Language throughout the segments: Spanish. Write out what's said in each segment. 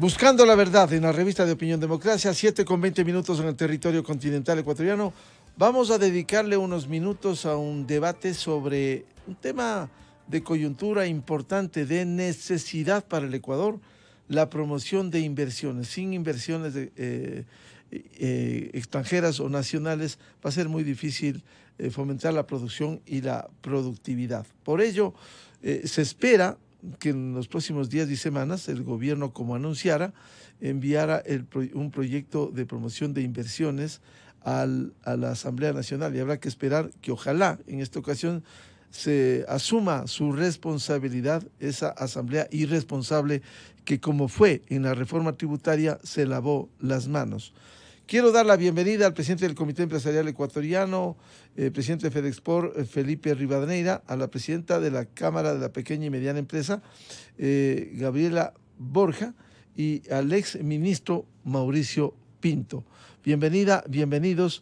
Buscando la verdad en la revista de Opinión Democracia, 7:20 en el territorio continental ecuatoriano. Vamos a dedicarle unos minutos a un debate sobre un tema de coyuntura importante, de necesidad para el Ecuador, la promoción de inversiones. Sin inversiones extranjeras o nacionales va a ser muy difícil fomentar la producción y la productividad. Por ello, se espera que en los próximos días y semanas el gobierno, como anunciara, enviara un proyecto de promoción de inversiones a la Asamblea Nacional, y habrá que esperar que ojalá en esta ocasión se asuma su responsabilidad esa asamblea irresponsable que, como fue en la reforma tributaria, se lavó las manos. Quiero dar la bienvenida al presidente del Comité Empresarial Ecuatoriano, presidente de FedExport, Felipe Rivadeneira, a la presidenta de la Cámara de la Pequeña y Mediana Empresa, Gabriela Borja, y al ex ministro Mauricio Pinto. Bienvenida, bienvenidos.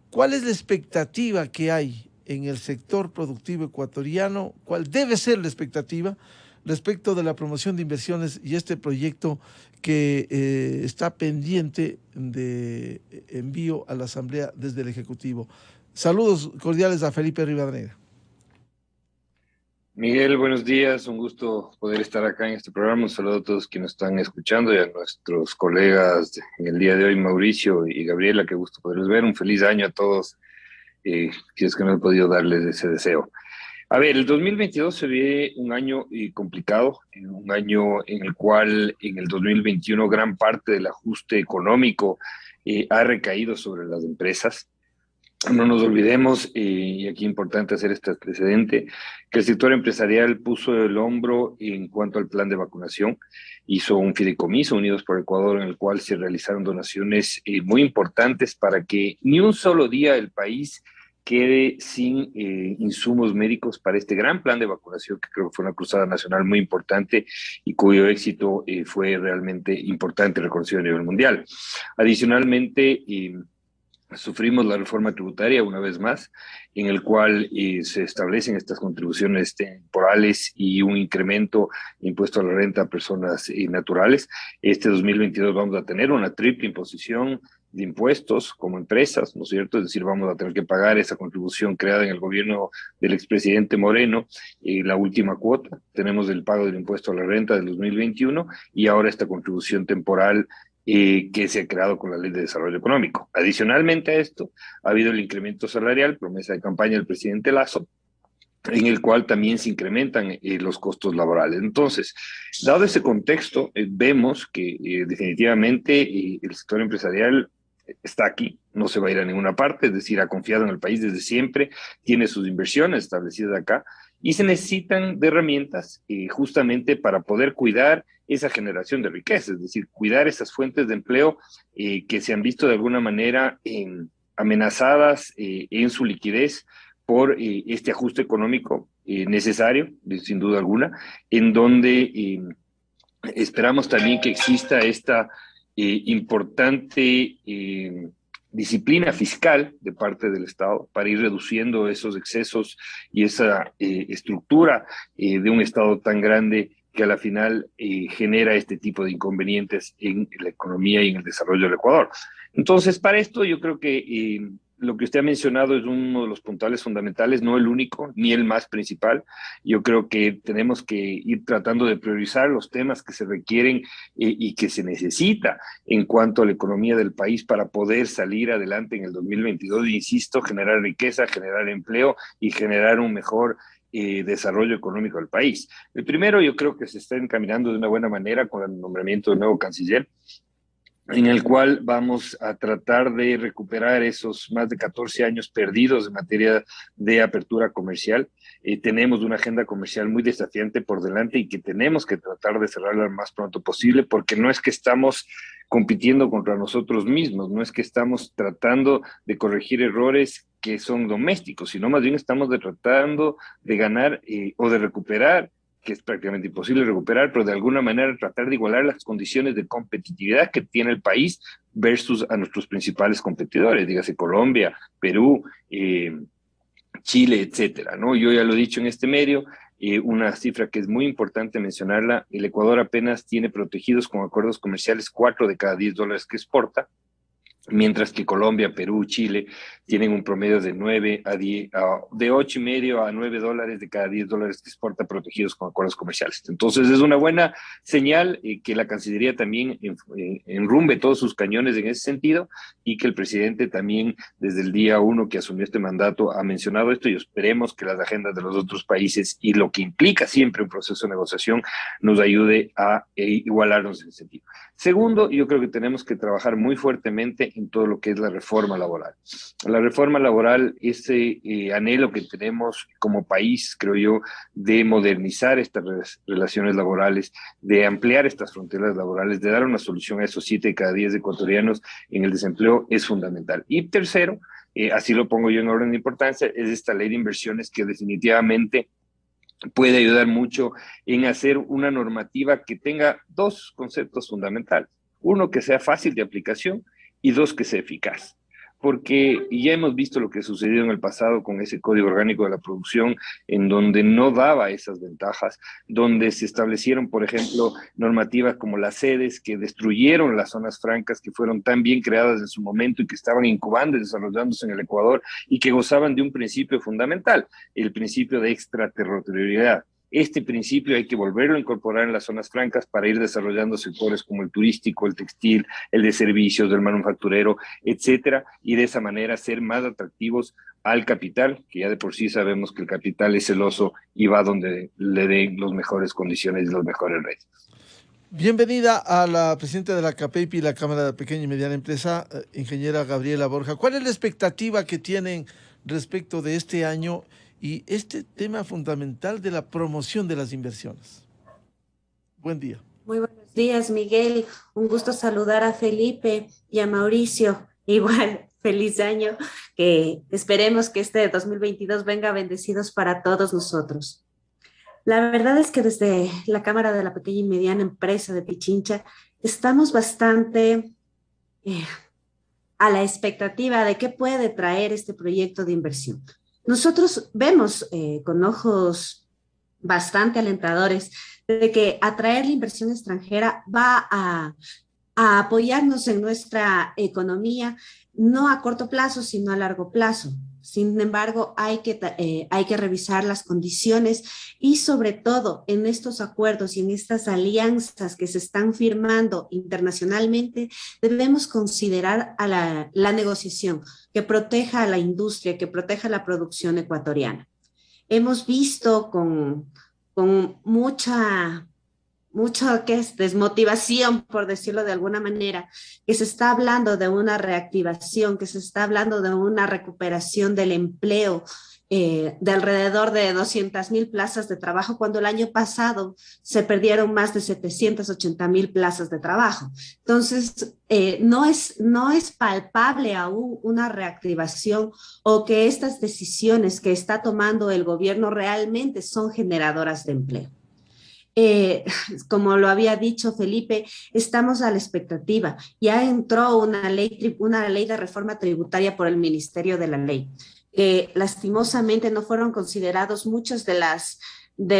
¿Cuál es la expectativa que hay en el sector productivo ecuatoriano? ¿Cuál debe ser la expectativa respecto de la promoción de inversiones y este proyecto que está pendiente de envío a la Asamblea desde el Ejecutivo? Saludos cordiales a Felipe Rivadeneira. Miguel, buenos días, un gusto poder estar acá en este programa. Un saludo a todos quienes están escuchando y a nuestros colegas en el día de hoy, Mauricio y Gabriela, qué gusto poderlos ver. Un feliz año a todos, si es que no he podido darles ese deseo. A ver, el 2022 se ve un año complicado, un año en el cual en el 2021 gran parte del ajuste económico ha recaído sobre las empresas. No nos olvidemos, y aquí es importante hacer este antecedente, que el sector empresarial puso el hombro en cuanto al plan de vacunación, hizo un fideicomiso Unidos por Ecuador en el cual se realizaron donaciones muy importantes para que ni un solo día el país quede sin insumos médicos para este gran plan de vacunación, que creo que fue una cruzada nacional muy importante y cuyo éxito fue realmente importante y reconocido a nivel mundial. Adicionalmente, sufrimos la reforma tributaria una vez más, en el cual se establecen estas contribuciones temporales y un incremento de impuesto a la renta a personas naturales. Este 2022 vamos a tener una triple imposición de impuestos como empresas, ¿no es cierto? Es decir, vamos a tener que pagar esa contribución creada en el gobierno del expresidente Moreno, la última cuota, tenemos el pago del impuesto a la renta del 2021 y ahora esta contribución temporal que se ha creado con la Ley de Desarrollo Económico. Adicionalmente a esto, ha habido el incremento salarial, promesa de campaña del presidente Lasso, en el cual también se incrementan los costos laborales. Entonces, dado ese contexto, vemos que definitivamente el sector empresarial está aquí, no se va a ir a ninguna parte, es decir, ha confiado en el país desde siempre, tiene sus inversiones establecidas acá y se necesitan de herramientas justamente para poder cuidar esa generación de riqueza, es decir, cuidar esas fuentes de empleo que se han visto de alguna manera amenazadas en su liquidez por este ajuste económico necesario, sin duda alguna, en donde esperamos también que exista esta importante disciplina fiscal de parte del Estado para ir reduciendo esos excesos y esa estructura de un Estado tan grande que a la final genera este tipo de inconvenientes en la economía y en el desarrollo del Ecuador. Entonces, para esto yo creo que lo que usted ha mencionado es uno de los puntales fundamentales, no el único, ni el más principal. Yo creo que tenemos que ir tratando de priorizar los temas que se requieren y que se necesita en cuanto a la economía del país para poder salir adelante en el 2022. Insisto, generar riqueza, generar empleo y generar un mejor desarrollo económico del país. El primero, yo creo que se está encaminando de una buena manera con el nombramiento del nuevo canciller, en el cual vamos a tratar de recuperar esos más de 14 años perdidos en materia de apertura comercial. Tenemos una agenda comercial muy desafiante por delante y que tenemos que tratar de cerrarla lo más pronto posible, porque no es que estamos compitiendo contra nosotros mismos, no es que estamos tratando de corregir errores que son domésticos, sino más bien estamos tratando de ganar o de recuperar, que es prácticamente imposible recuperar, pero de alguna manera tratar de igualar las condiciones de competitividad que tiene el país versus a nuestros principales competidores, dígase Colombia, Perú, Chile, etcétera, ¿no? Yo ya lo he dicho en este medio, una cifra que es muy importante mencionarla. El Ecuador apenas tiene protegidos con acuerdos comerciales 4 de cada 10 dólares que exporta, mientras que Colombia, Perú, Chile tienen un promedio de 9 a 10, de 8,5 a 9 dólares de cada 10 dólares que exporta protegidos con acuerdos comerciales. Entonces es una buena señal que la Cancillería también enrumbe todos sus cañones en ese sentido y que el presidente también desde el día 1 que asumió este mandato ha mencionado esto y esperemos que las agendas de los otros países y lo que implica siempre un proceso de negociación nos ayude a igualarnos en ese sentido. Segundo, yo creo que tenemos que trabajar muy fuertemente en todo lo que es la reforma laboral. La reforma laboral, ese anhelo que tenemos como país, creo yo, de modernizar estas relaciones laborales, de ampliar estas fronteras laborales, de dar una solución a esos 7 de cada 10 ecuatorianos en el desempleo es fundamental. Y tercero, así lo pongo yo en orden de importancia, es esta ley de inversiones que definitivamente puede ayudar mucho en hacer una normativa que tenga dos conceptos fundamentales. Uno, que sea fácil de aplicación y dos, que sea eficaz. Porque ya hemos visto lo que sucedió en el pasado con ese Código Orgánico de la Producción, en donde no daba esas ventajas, donde se establecieron, por ejemplo, normativas como las sedes que destruyeron las zonas francas que fueron tan bien creadas en su momento y que estaban incubando y desarrollándose en el Ecuador y que gozaban de un principio fundamental, el principio de extraterritorialidad. Este principio hay que volverlo a incorporar en las zonas francas para ir desarrollando sectores como el turístico, el textil, el de servicios, del manufacturero, etcétera, y de esa manera ser más atractivos al capital, que ya de por sí sabemos que el capital es celoso y va donde le den las mejores condiciones y los mejores retos. Bienvenida a la presidenta de la CAPEIPI, la Cámara de Pequeña y Mediana Empresa, ingeniera Gabriela Borja. ¿Cuál es la expectativa que tienen respecto de este año y este tema fundamental de la promoción de las inversiones? Buen día. Muy buenos días, Miguel. Un gusto saludar a Felipe y a Mauricio. Igual, feliz año. Que esperemos que este 2022 venga bendecidos para todos nosotros. La verdad es que desde la Cámara de la Pequeña y Mediana Empresa de Pichincha estamos bastante a la expectativa de qué puede traer este proyecto de inversión. Nosotros vemos con ojos bastante alentadores de que atraer la inversión extranjera va a apoyarnos en nuestra economía, no a corto plazo, sino a largo plazo. Sin embargo, hay que revisar las condiciones y sobre todo en estos acuerdos y en estas alianzas que se están firmando internacionalmente, debemos considerar a la negociación que proteja a la industria, que proteja la producción ecuatoriana. Hemos visto con mucha que es desmotivación, por decirlo de alguna manera, que se está hablando de una reactivación, que se está hablando de una recuperación del empleo de alrededor de 200,000 plazas de trabajo, cuando el año pasado se perdieron más de 780,000 plazas de trabajo. Entonces, no es palpable aún una reactivación o que estas decisiones que está tomando el gobierno realmente son generadoras de empleo. Como lo había dicho Felipe, estamos a la expectativa. Ya entró una ley de reforma tributaria por el Ministerio de la Ley, que lastimosamente no fueron considerados muchas de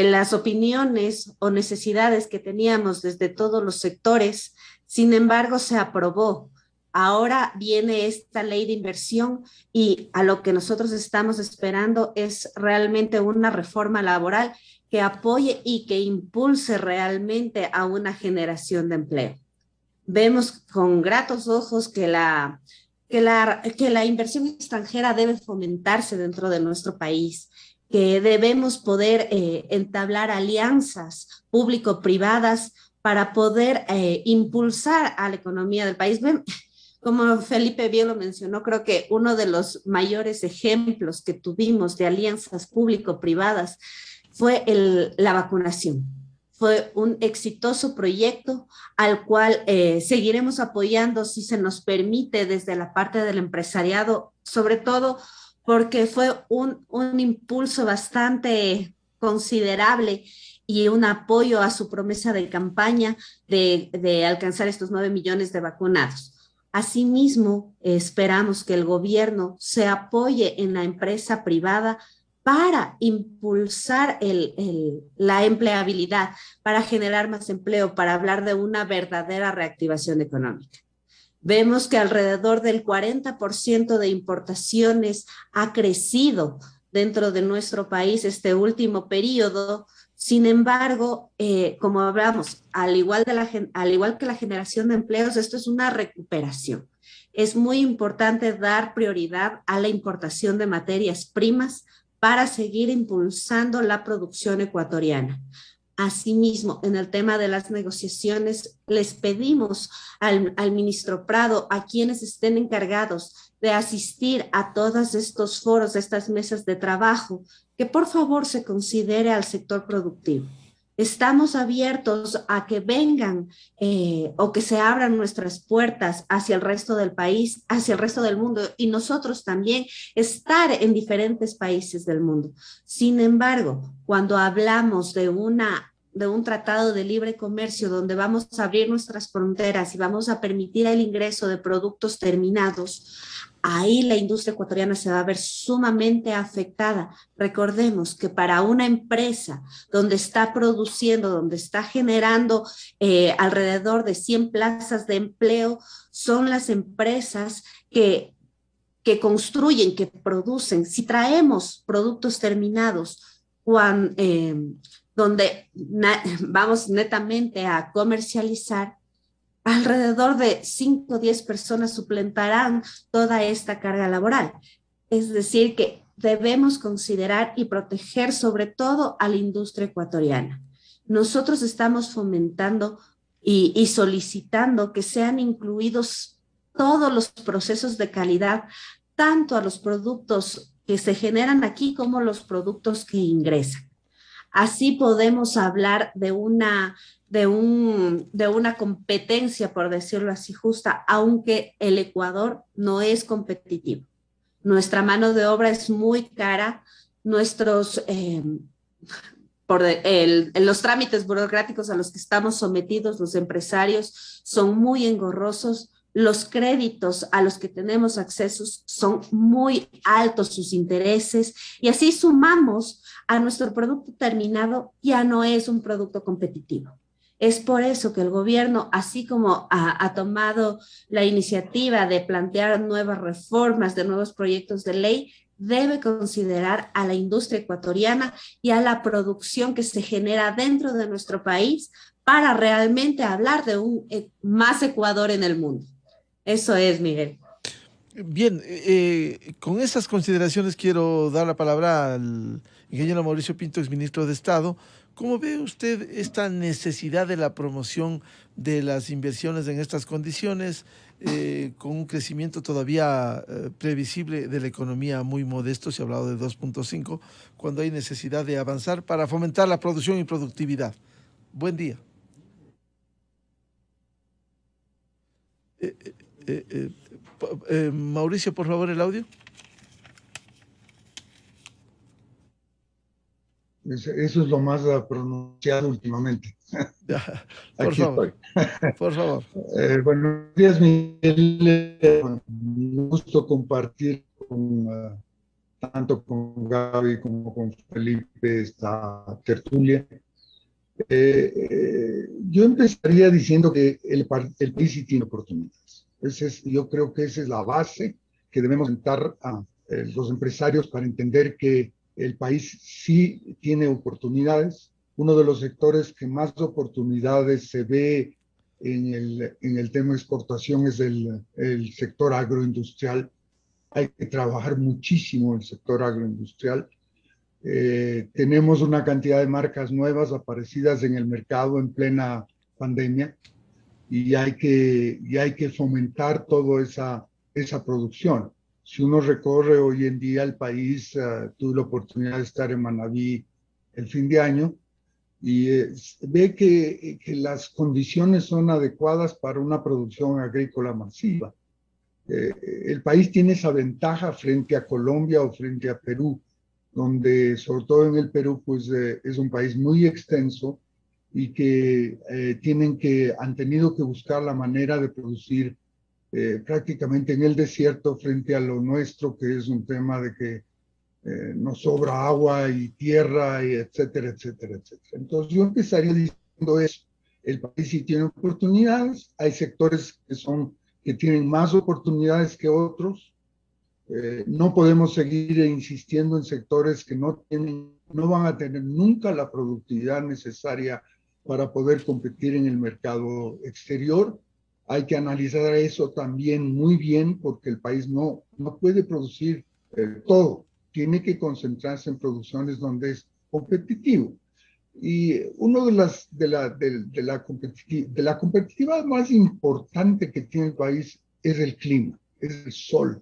las opiniones o necesidades que teníamos desde todos los sectores. Sin embargo, se aprobó. Ahora viene esta ley de inversión y a lo que nosotros estamos esperando es realmente una reforma laboral que apoye y que impulse realmente a una generación de empleo. Vemos con gratos ojos que la inversión extranjera debe fomentarse dentro de nuestro país, que debemos poder entablar alianzas público-privadas para poder impulsar a la economía del país. Como Felipe bien lo mencionó, creo que uno de los mayores ejemplos que tuvimos de alianzas público-privadas fue la vacunación. Fue un exitoso proyecto al cual seguiremos apoyando si se nos permite desde la parte del empresariado, sobre todo porque fue un impulso bastante considerable y un apoyo a su promesa de campaña de alcanzar estos 9 millones de vacunados. Asimismo, esperamos que el gobierno se apoye en la empresa privada para impulsar la empleabilidad, para generar más empleo, para hablar de una verdadera reactivación económica. Vemos que alrededor del 40% de importaciones ha crecido dentro de nuestro país este último periodo. Sin embargo, como hablamos, al igual que la generación de empleos, esto es una recuperación. Es muy importante dar prioridad a la importación de materias primas para seguir impulsando la producción ecuatoriana. Asimismo, en el tema de las negociaciones, les pedimos al ministro Prado, a quienes estén encargados de asistir a todos estos foros, estas mesas de trabajo, que por favor se considere al sector productivo. Estamos abiertos a que vengan o que se abran nuestras puertas hacia el resto del país, hacia el resto del mundo, y nosotros también estar en diferentes países del mundo. Sin embargo, cuando hablamos de un tratado de libre comercio donde vamos a abrir nuestras fronteras y vamos a permitir el ingreso de productos terminados, ahí la industria ecuatoriana se va a ver sumamente afectada. Recordemos que para una empresa donde está produciendo, donde está generando alrededor de 100 plazas de empleo, son las empresas que construyen, que producen. Si traemos productos terminados donde vamos netamente a comercializar, alrededor de 5 o 10 personas suplentarán toda esta carga laboral. Es decir, que debemos considerar y proteger sobre todo a la industria ecuatoriana. Nosotros estamos fomentando y solicitando que sean incluidos todos los procesos de calidad, tanto a los productos que se generan aquí como los productos que ingresan. Así podemos hablar de una competencia, por decirlo así, justa, aunque el Ecuador no es competitivo. Nuestra mano de obra es muy cara, los trámites burocráticos a los que estamos sometidos los empresarios son muy engorrosos, los créditos a los que tenemos acceso son muy altos sus intereses, y así sumamos a nuestro producto terminado, ya no es un producto competitivo. Es por eso que el gobierno, así como ha tomado la iniciativa de plantear nuevas reformas, de nuevos proyectos de ley, debe considerar a la industria ecuatoriana y a la producción que se genera dentro de nuestro país para realmente hablar de un más Ecuador en el mundo. Eso es, Miguel. Bien, con esas consideraciones quiero dar la palabra al ingeniero Mauricio Pinto, exministro de Estado. ¿Cómo ve usted esta necesidad de la promoción de las inversiones en estas condiciones, con un crecimiento todavía previsible de la economía muy modesto? Se ha hablado de 2.5, cuando hay necesidad de avanzar para fomentar la producción y productividad. Buen día. Mauricio, por favor, el audio. Eso es lo más pronunciado últimamente. Por favor, por favor. Buenos días, Miguel. Un gusto compartir tanto con Gaby como con Felipe esta tertulia. Yo empezaría diciendo que el país sí tiene oportunidades. Yo creo que esa es la base que debemos sentar a los empresarios para entender que el país sí tiene oportunidades. Uno de los sectores que más oportunidades se ve en el tema de exportación es el sector agroindustrial. Hay que trabajar muchísimo el sector agroindustrial. Tenemos una cantidad de marcas nuevas aparecidas en el mercado en plena pandemia y hay que fomentar toda esa producción. Si uno recorre hoy en día el país, tuve la oportunidad de estar en Manabí el fin de año y ve que las condiciones son adecuadas para una producción agrícola masiva. El país tiene esa ventaja frente a Colombia o frente a Perú, donde sobre todo en el Perú pues es un país muy extenso y que han tenido que buscar la manera de producir prácticamente en el desierto frente a lo nuestro, que es un tema de que nos sobra agua y tierra, y etcétera, etcétera, etcétera. Entonces yo empezaría diciendo eso. El país sí tiene oportunidades, hay sectores que tienen más oportunidades que otros. No podemos seguir insistiendo en sectores que no van a tener nunca la productividad necesaria para poder competir en el mercado exterior. Hay que analizar eso también muy bien, porque el país no puede producir todo. Tiene que concentrarse en producciones donde es competitivo. Y uno de la competitividad más importante que tiene el país es el clima, es el sol.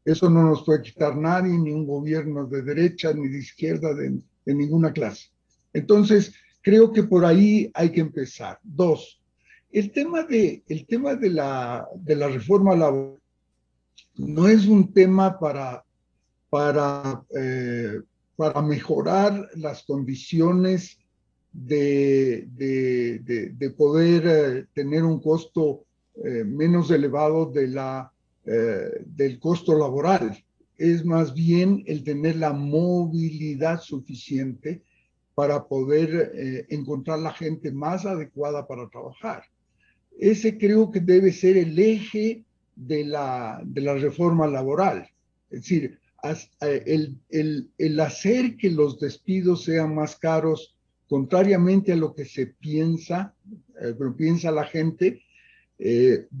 Eso no nos puede quitar nadie, ni un gobierno de derecha ni de izquierda de ninguna clase. Entonces, creo que por ahí hay que empezar. Dos, el tema de la reforma laboral no es un tema para mejorar las condiciones de poder tener un costo menos elevado del costo laboral. Es más bien el tener la movilidad suficiente para poder encontrar la gente más adecuada para trabajar. Ese creo que debe ser el eje de la reforma laboral. Es decir, el hacer que los despidos sean más caros, contrariamente a lo que se piensa la gente,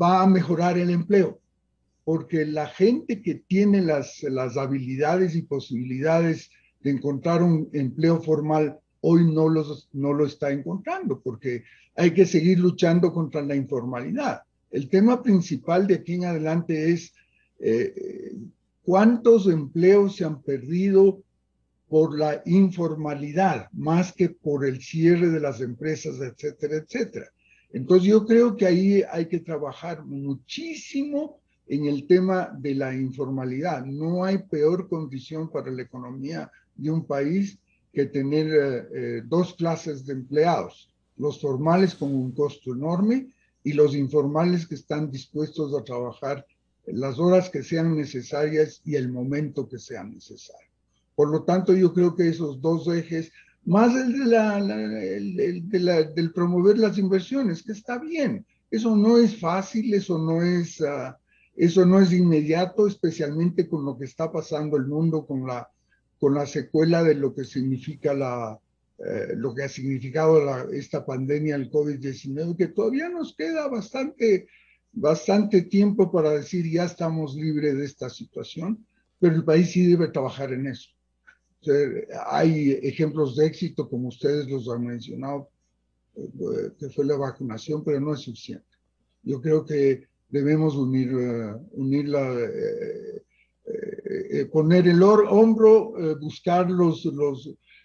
va a mejorar el empleo, porque la gente que tiene las habilidades y posibilidades de encontrar un empleo formal hoy no lo está encontrando, porque hay que seguir luchando contra la informalidad. El tema principal de aquí en adelante es cuántos empleos se han perdido por la informalidad, más que por el cierre de las empresas, etcétera, etcétera. Entonces yo creo que ahí hay que trabajar muchísimo en el tema de la informalidad. No hay peor condición para la economía de un país que tener dos clases de empleados, los formales con un costo enorme y los informales que están dispuestos a trabajar las horas que sean necesarias y el momento que sea necesario. Por lo tanto, yo creo que esos dos ejes, más el del promover las inversiones, que está bien, eso no es fácil, eso no es inmediato, especialmente con lo que está pasando el mundo, con la secuela de lo que significa lo que ha significado esta pandemia, el COVID-19, que todavía nos queda bastante tiempo para decir ya estamos libres de esta situación, pero el país sí debe trabajar en eso. O sea, hay ejemplos de éxito, como ustedes los han mencionado, que fue la vacunación, pero no es suficiente. Yo creo que debemos poner el hombro, buscar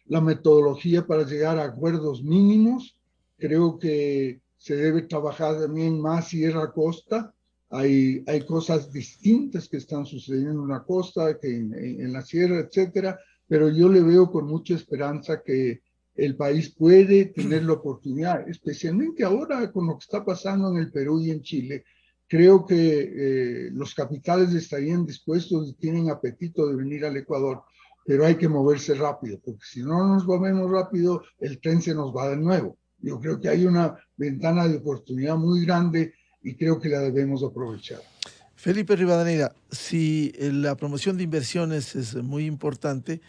la metodología para llegar a acuerdos mínimos. Creo que se debe trabajar también más sierra-costa. Hay cosas distintas que están sucediendo en la costa que en la sierra, etcétera, pero yo le veo con mucha esperanza que el país puede tener la oportunidad, especialmente ahora con lo que está pasando en el Perú y en Chile. Creo que los capitales estarían dispuestos y tienen apetito de venir al Ecuador, pero hay que moverse rápido, porque si no nos movemos rápido, el tren se nos va de nuevo. Yo creo que hay una ventana de oportunidad muy grande y creo que la debemos aprovechar. Felipe Rivadeneira, si la promoción de inversiones es muy importante,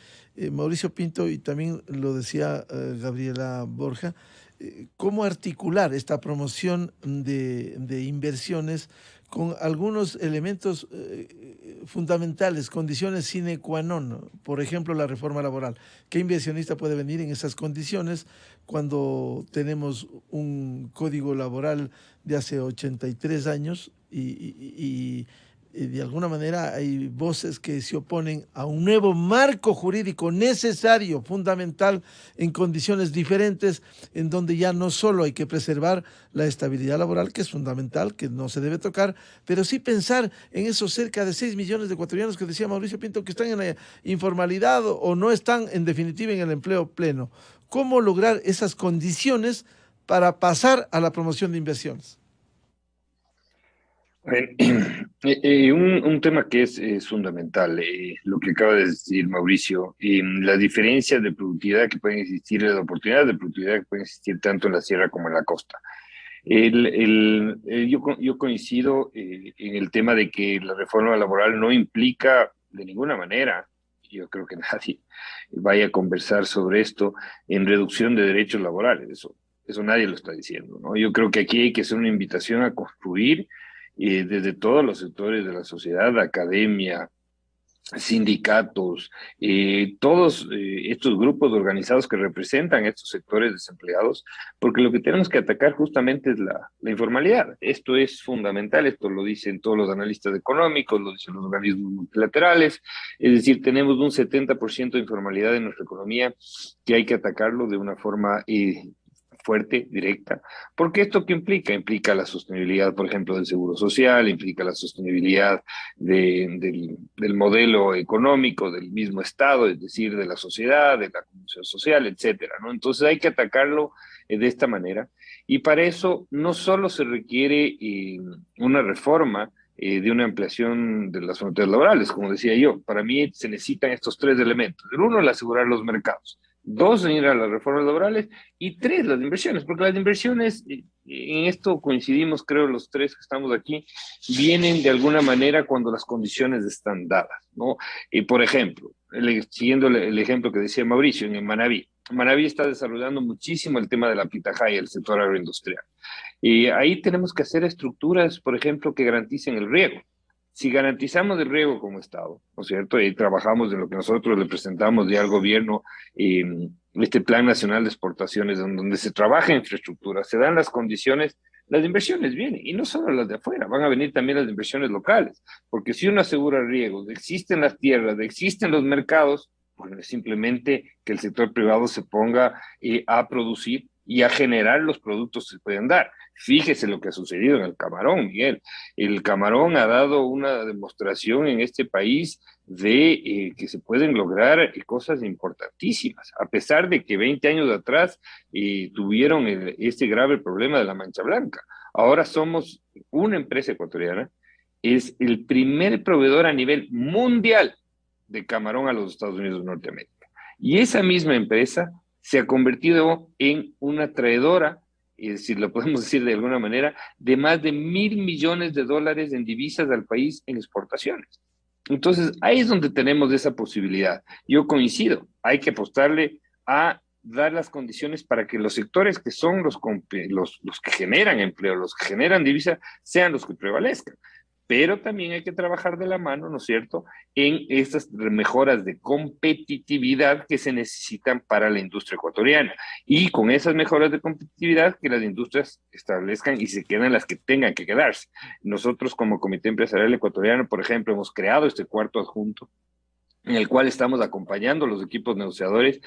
Mauricio Pinto, y también lo decía Gabriela Borja, ¿cómo articular esta promoción de inversiones con algunos elementos fundamentales, condiciones sine qua non? Por ejemplo, la reforma laboral. ¿Qué inversionista puede venir en esas condiciones cuando tenemos un código laboral de hace 83 años y de alguna manera hay voces que se oponen a un nuevo marco jurídico necesario, fundamental, en condiciones diferentes, en donde ya no solo hay que preservar la estabilidad laboral, que es fundamental, que no se debe tocar, pero sí pensar en esos cerca de 6 millones de ecuatorianos que decía Mauricio Pinto, que están en la informalidad o no están en definitiva en el empleo pleno? ¿Cómo lograr esas condiciones para pasar a la promoción de inversiones? Un tema que es fundamental, lo que acaba de decir Mauricio, la diferencia de productividad que pueden existir, las oportunidades de productividad que pueden existir tanto en la sierra como en la costa. Yo coincido en el tema de que la reforma laboral no implica de ninguna manera, yo creo que nadie vaya a conversar sobre esto, en reducción de derechos laborales. Eso nadie lo está diciendo, ¿no? Yo creo que aquí hay que hacer una invitación a construir desde todos los sectores de la sociedad, academia, sindicatos, todos estos grupos organizados que representan estos sectores desempleados, porque lo que tenemos que atacar justamente es la informalidad. Esto es fundamental, esto lo dicen todos los analistas económicos, lo dicen los organismos multilaterales, es decir, tenemos un 70% de informalidad en nuestra economía que hay que atacarlo de una forma fuerte, directa, porque esto que implica, implica la sostenibilidad, por ejemplo, del seguro social, implica la sostenibilidad del modelo económico del mismo Estado, es decir, de la sociedad, de la comunicación social, etcétera, ¿no? Entonces hay que atacarlo de esta manera, y para eso no solo se requiere una reforma de una ampliación de las fronteras laborales, como decía yo, para mí se necesitan estos tres elementos. El uno, el asegurar los mercados. Dos, ir a las reformas laborales, y tres, las inversiones, porque las inversiones, en esto coincidimos, creo, los tres que estamos aquí, vienen de alguna manera cuando las condiciones están dadas, ¿no? Por ejemplo, siguiendo el ejemplo que decía Mauricio, en Manabí. Manabí está desarrollando muchísimo el tema de la pitahaya, el sector agroindustrial. Y ahí tenemos que hacer estructuras, por ejemplo, que garanticen el riego. Si garantizamos el riego como Estado, ¿no es cierto? Y trabajamos en lo que nosotros le presentamos ya al gobierno, este Plan Nacional de Exportaciones, donde se trabaja en infraestructura, se dan las condiciones, las inversiones vienen, y no solo las de afuera, van a venir también las inversiones locales, porque si uno asegura riegos, existen las tierras, existen los mercados, pues simplemente que el sector privado se ponga a producir y a generar los productos que se pueden dar. Fíjese lo que ha sucedido en el camarón, Miguel. El camarón ha dado una demostración en este país de que se pueden lograr cosas importantísimas, a pesar de que 20 años atrás tuvieron este grave problema de la mancha blanca. Ahora somos una empresa ecuatoriana, es el primer proveedor a nivel mundial de camarón a los Estados Unidos de Norteamérica. Y esa misma empresa se ha convertido en una traidora, si lo podemos decir de alguna manera, de más de $1.000 millones en divisas al país en exportaciones. Entonces, ahí es donde tenemos esa posibilidad. Yo coincido, hay que apostarle a dar las condiciones para que los sectores que son los que generan empleo, los que generan divisa, sean los que prevalezcan. Pero también hay que trabajar de la mano, ¿no es cierto?, en estas mejoras de competitividad que se necesitan para la industria ecuatoriana. Y con esas mejoras de competitividad, que las industrias establezcan y se queden las que tengan que quedarse. Nosotros, como Comité Empresarial Ecuatoriano, por ejemplo, hemos creado este cuarto adjunto, en el cual estamos acompañando a los equipos negociadores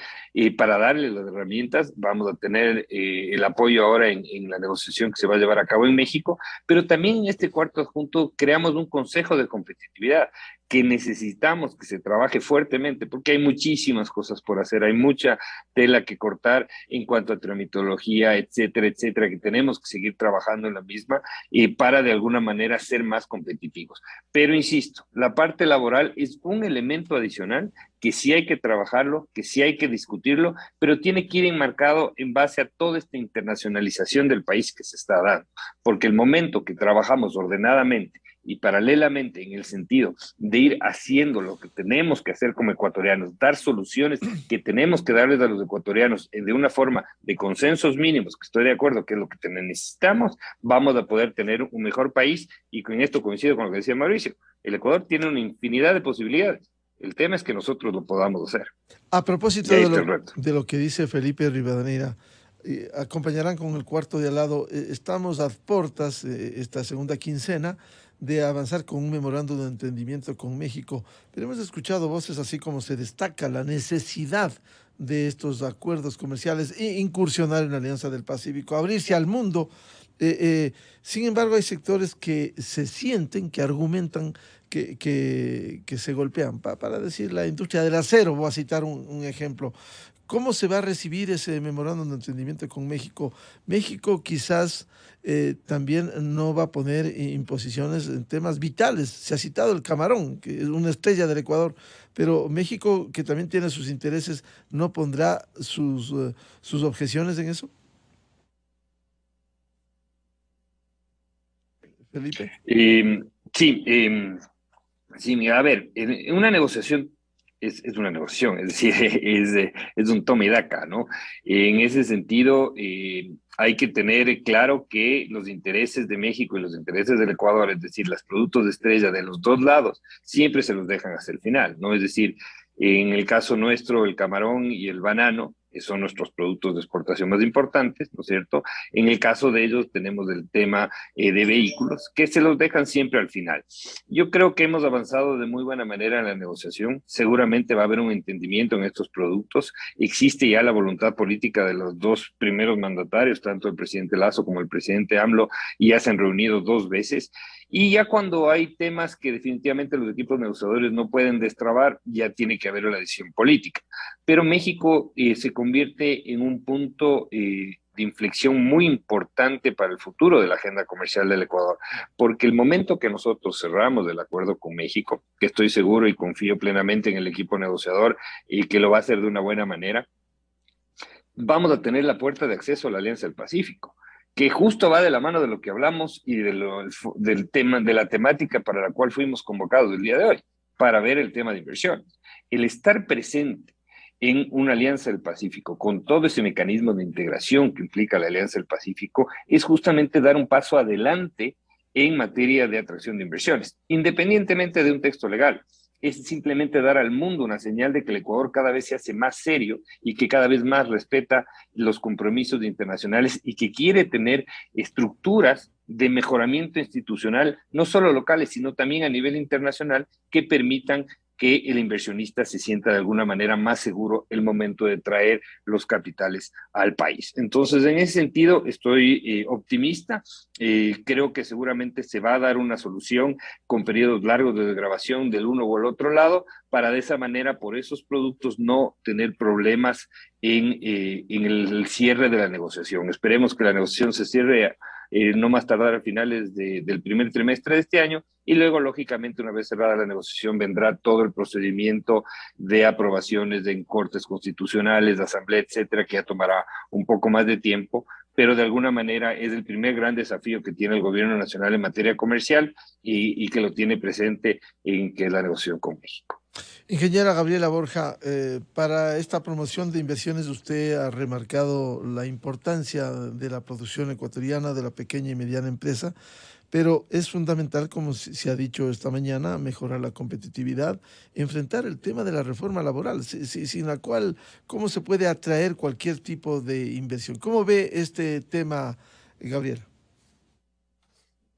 para darles las herramientas. Vamos a tener el apoyo ahora en la negociación que se va a llevar a cabo en México, pero también en este cuarto adjunto creamos un consejo de competitividad que necesitamos que se trabaje fuertemente, porque hay muchísimas cosas por hacer, hay mucha tela que cortar en cuanto a tramitología, etcétera, etcétera, que tenemos que seguir trabajando en la misma para de alguna manera ser más competitivos. Pero insisto, la parte laboral es un elemento adicional que sí hay que trabajarlo, que sí hay que discutirlo, pero tiene que ir enmarcado en base a toda esta internacionalización del país que se está dando, porque el momento que trabajamos ordenadamente y paralelamente en el sentido de ir haciendo lo que tenemos que hacer como ecuatorianos, dar soluciones que tenemos que darles a los ecuatorianos de una forma de consensos mínimos, que estoy de acuerdo que es lo que necesitamos, vamos a poder tener un mejor país. Y con esto coincido con lo que decía Mauricio, el Ecuador tiene una infinidad de posibilidades. El tema es que nosotros lo podamos hacer. A propósito de lo que dice Felipe Rivadeneira, acompañarán con el cuarto de al lado. Estamos a puertas, esta segunda quincena, de avanzar con un memorándum de entendimiento con México. Pero hemos escuchado voces así como se destaca la necesidad de estos acuerdos comerciales e incursionar en la Alianza del Pacífico, abrirse al mundo. Sin embargo, hay sectores que se sienten, que argumentan que se golpean. Para decir la industria del acero, voy a citar un ejemplo. ¿Cómo se va a recibir ese memorándum de entendimiento con México? México quizás también no va a poner imposiciones en temas vitales. Se ha citado el camarón, que es una estrella del Ecuador, pero México, que también tiene sus intereses, ¿no pondrá sus objeciones en eso? Felipe. Sí, sí, mira, a ver, en una negociación es una negociación, es decir, es un toma y daca, ¿no? En ese sentido, hay que tener claro que los intereses de México y los intereses del Ecuador, es decir, los productos de estrella de los dos lados, siempre se los dejan hasta el final, ¿no? Es decir, en el caso nuestro, el camarón y el banano son nuestros productos de exportación más importantes, ¿no es cierto? En el caso de ellos tenemos el tema de vehículos, que se los dejan siempre al final. Yo creo que hemos avanzado de muy buena manera en la negociación. Seguramente va a haber un entendimiento en estos productos. Existe ya la voluntad política de los dos primeros mandatarios, tanto el presidente Lasso como el presidente AMLO, y ya se han reunido 2 veces. Y ya cuando hay temas que definitivamente los equipos negociadores no pueden destrabar, ya tiene que haber una decisión política. Pero México se convierte en un punto de inflexión muy importante para el futuro de la agenda comercial del Ecuador, porque el momento que nosotros cerramos el acuerdo con México, que estoy seguro y confío plenamente en el equipo negociador y que lo va a hacer de una buena manera, vamos a tener la puerta de acceso a la Alianza del Pacífico, que justo va de la mano de lo que hablamos y del tema, de la temática para la cual fuimos convocados el día de hoy, para ver el tema de inversiones. El estar presente en una Alianza del Pacífico, con todo ese mecanismo de integración que implica la Alianza del Pacífico, es justamente dar un paso adelante en materia de atracción de inversiones, independientemente de un texto legal. Es simplemente dar al mundo una señal de que el Ecuador cada vez se hace más serio y que cada vez más respeta los compromisos internacionales y que quiere tener estructuras de mejoramiento institucional, no solo locales, sino también a nivel internacional, que permitan que el inversionista se sienta de alguna manera más seguro el momento de traer los capitales al país. Entonces, en ese sentido, estoy optimista. Creo que seguramente se va a dar una solución con periodos largos de desgravación del uno o el otro lado, para de esa manera, por esos productos, no tener problemas en el cierre de la negociación. Esperemos que la negociación se cierre no más tardar a finales del primer trimestre de este año, y luego, lógicamente, una vez cerrada la negociación, vendrá todo el procedimiento de aprobaciones en cortes constitucionales, de asamblea, etcétera, que ya tomará un poco más de tiempo, pero de alguna manera es el primer gran desafío que tiene el gobierno nacional en materia comercial y que lo tiene presente en que es la negociación con México. Ingeniera Gabriela Borja, para esta promoción de inversiones usted ha remarcado la importancia de la producción ecuatoriana, de la pequeña y mediana empresa, pero es fundamental, como se ha dicho esta mañana, mejorar la competitividad, enfrentar el tema de la reforma laboral, sin la cual, ¿cómo se puede atraer cualquier tipo de inversión? ¿Cómo ve este tema, Gabriela?